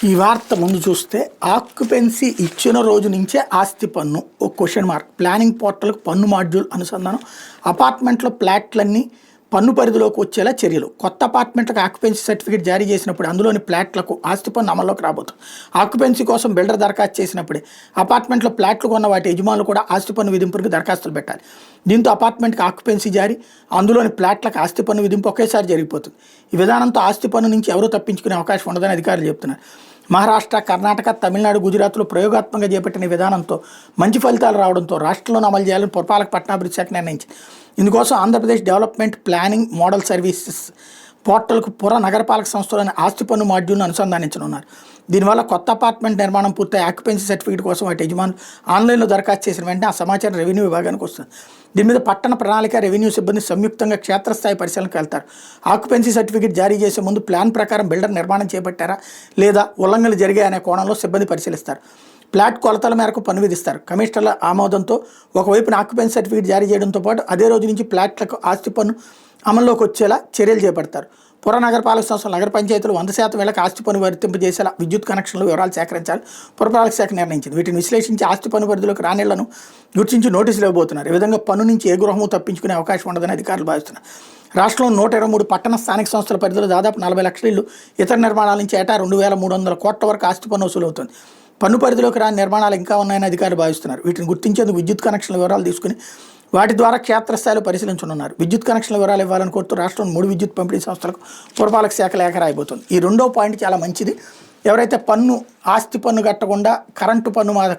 ఈ వార్త ముందు చూస్తే ఆక్యుపెన్సీ ఇచ్చిన రోజు నుంచే ఆస్తి పన్ను ఒక క్వశ్చన్ మార్క్. ప్లానింగ్ పోర్టల్కు పన్ను మాడ్యూల్ అనుసంధానం. అపార్ట్మెంట్లో ఫ్లాట్లన్నీ పన్ను పరిధిలోకి వచ్చేలా చర్యలు. కొత్త అపార్ట్మెంట్లకు ఆక్యుపెన్సీ సర్టిఫికేట్ జారీ చేసినప్పుడు అందులోని ఫ్లాట్లకు ఆస్తి పన్ను అమల్లోకి రాబోతుంది. ఆక్యుపెన్సీ కోసం బిల్డర్ దరఖాస్తు చేసినప్పుడే అపార్ట్మెంట్లో ఫ్లాట్లు కొన్న వాటి యజమానులు కూడా ఆస్తి పన్ను విధింపులకు దరఖాస్తులు పెట్టాలి. దీంతో అపార్ట్మెంట్కి ఆక్యుపెన్సీ జారీ, అందులోని ఫ్లాట్లకు ఆస్తి పన్ను విధింపు ఒకేసారి జరిగిపోతుంది. ఈ విధానంతో ఆస్తి పన్ను నుంచి ఎవరూ తప్పించుకునే అవకాశం ఉండదని అధికారులు చెబుతున్నారు. మహారాష్ట్ర, కర్ణాటక, తమిళనాడు, గుజరాత్లో ప్రయోగాత్మకంగా చేపట్టిన విధానంతో మంచి ఫలితాలు రావడంతో రాష్ట్రంలోనే అమలు చేయాలని పురపాలక పట్టణాభివృద్ధి శాఖ నిర్ణయించింది. ఇందుకోసం Andhra Pradesh development planning model services పోర్టల్కు పుర నగరపాలక సంస్థలోని ఆస్తి పన్ను మాడ్యూల్ను అనుసంధానించనున్నారు. దీనివల్ల కొత్త అపార్ట్మెంట్ నిర్మాణం పూర్తయి ఆక్యుపెన్సీ సర్టిఫికేట్ కోసం వాటి యజమానులు ఆన్లైన్లో దరఖాస్తు చేసిన వెంటనే ఆ సమాచారం రెవెన్యూ విభాగానికి వస్తుంది. దీని మీద పట్టణ ప్రణాళిక, రెవెన్యూ సిబ్బంది సంయుక్తంగా క్షేత్రస్థాయి పరిశీలనకు వెళ్తారు. ఆక్యుపెన్సీ సర్టిఫికేట్ జారీ చేసే ముందు ప్లాన్ ప్రకారం బిల్డర్ నిర్మాణం చేపట్టారా లేదా ఉల్లంఘనలు జరిగాయనే కోణంలో సిబ్బంది పరిశీలిస్తారు. ఫ్లాట్ కొలతల మేరకు పన్ను విధిస్తారు. కమిషనర్ల ఆమోదంతో ఒకవైపున ఆక్యుపెన్సీ సర్టిఫికేట్ జారీ చేయడంతో పాటు అదే రోజు నుంచి ఫ్లాట్లకు ఆస్తి పన్ను అమల్లోకి వచ్చేలా చర్యలు చేపడతారు. పుర నగరపాలక సంస్థలు, నగర పంచాయతీలు 100% వేళకు ఆస్తి పన్ను వర్తింపజేసేలా విద్యుత్ కనెక్షన్లు వివరాలు సేకరించాలి పురపాలక శాఖ నిర్ణయించింది. వీటిని విశ్లేషించి ఆస్తి పన్ను పరిధిలోకి రానిళ్లను గుర్తించి నోటీసులు ఇవ్వబోతున్నారు. ఈ విధంగా పన్ను నుంచి ఏ గృహము తప్పించుకునే అవకాశం ఉండదని అధికారులు భావిస్తున్నారు. రాష్ట్రంలో 123 పట్టణ స్థానిక సంస్థల పరిధిలో దాదాపు 40 లక్షల ఇళ్లు, ఇతర నిర్మాణాల నుంచి ఏటా 2300 కోట్ల వరకు ఆస్తి పన్ను వసూలు అవుతుంది. పన్ను పరిధిలోకి రాని నిర్మాణాలు ఇంకా ఉన్నాయని అధికారులు భావిస్తున్నారు. వీటిని గుర్తించేందుకు విద్యుత్ కనెక్షన్ల వివరాలు తీసుకుని వాటి ద్వారా క్షేత్రస్థాయిలో పరిశీలించనున్నారు. విద్యుత్ కనెక్షన్ల వివరాలు ఇవ్వాలని కోరుతూ రాష్ట్రంలో 3 విద్యుత్ పంపిణీ సంస్థలకు పురపాలక శాఖ లేఖ రాయబోతుంది. ఈ రెండో పాయింట్ చాలా మంచిది. ఎవరైతే ఆస్తి పన్ను కట్టకుండా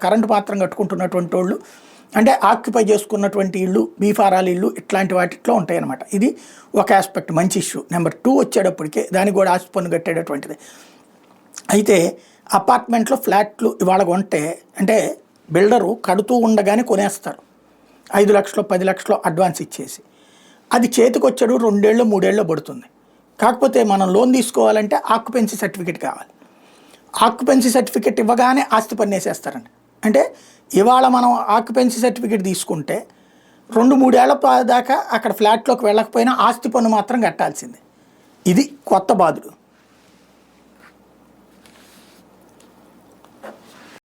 కరెంటు మాత్రం కట్టుకుంటున్నటువంటి వాళ్ళు, అంటే ఆక్యుపై చేసుకున్నటువంటి ఇళ్ళు, బీఫారాల ఇళ్ళు, ఇట్లాంటి వాటిలో ఉంటాయన్నమాట. ఇది ఒక ఆస్పెక్ట్, మంచి ఇష్యూ. నెంబర్ 2 వచ్చేటప్పటికే దానికి కూడా ఆస్తి పన్ను కట్టేటటువంటిది. అయితే అపార్ట్మెంట్లో ఫ్లాట్లు ఇవాళ కొంటే, అంటే బిల్డరు కడుతూ ఉండగానే కొనేస్తారు. 5 లక్షలు 10 లక్షలు అడ్వాన్స్ ఇచ్చేసి, అది చేతికి వచ్చాడు 2 ఏళ్ళు 3 ఏళ్ళు పడుతుంది. కాకపోతే మనం లోన్ తీసుకోవాలంటే ఆక్యుపెన్సీ సర్టిఫికేట్ కావాలి. ఆక్యుపెన్సీ సర్టిఫికేట్ ఇవ్వగానే ఆస్తి పన్ను వేసేస్తారండి. అంటే ఇవాళ మనం ఆక్యుపెన్సీ సర్టిఫికేట్ తీసుకుంటే 2-3 ఏళ్ల దాకా అక్కడ ఫ్లాట్లోకి వెళ్ళకపోయినా ఆస్తి పన్ను మాత్రం కట్టాల్సిందే. ఇది కొత్త బాధుడు.